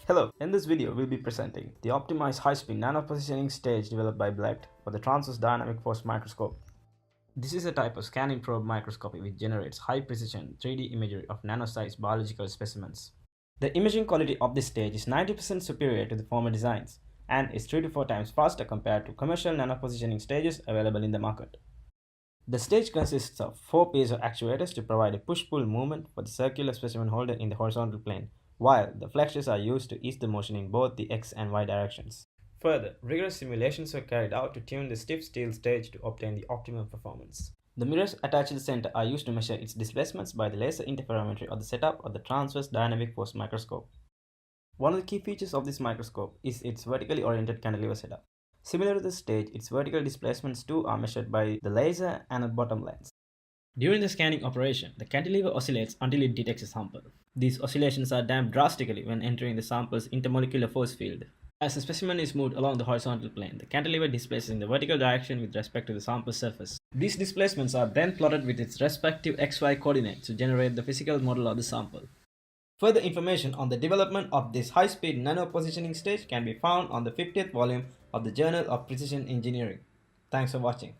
Hello, in this video we'll be presenting the optimized high-speed nano-positioning stage developed by Blect for the Transverse dynamic force microscope. This is a type of scanning probe microscopy which generates high-precision 3D imagery of nano-sized biological specimens. The imaging quality of this stage is 90% superior to the former designs and is 3 to 4 times faster compared to commercial nano-positioning stages available in the market. The stage consists of 4 pairs of actuators to provide a push-pull movement for the circular specimen holder in the horizontal plane, while the flexures are used to ease the motion in both the X and Y directions. Further, rigorous simulations were carried out to tune the stiff steel stage to obtain the optimum performance. The mirrors attached to the center are used to measure its displacements by the laser interferometry of the setup of the Transverse dynamic force microscope. One of the key features of this microscope is its vertically oriented cantilever setup. Similar to the stage, its vertical displacements too are measured by the laser and a bottom lens. During the scanning operation, the cantilever oscillates until it detects a sample. These oscillations are damped drastically when entering the sample's intermolecular force field. As the specimen is moved along the horizontal plane, the cantilever displaces in the vertical direction with respect to the sample surface. These displacements are then plotted with its respective XY coordinates to generate the physical model of the sample. Further information on the development of this high-speed nano-positioning stage can be found on the 50th volume of the Journal of Precision Engineering. Thanks for watching.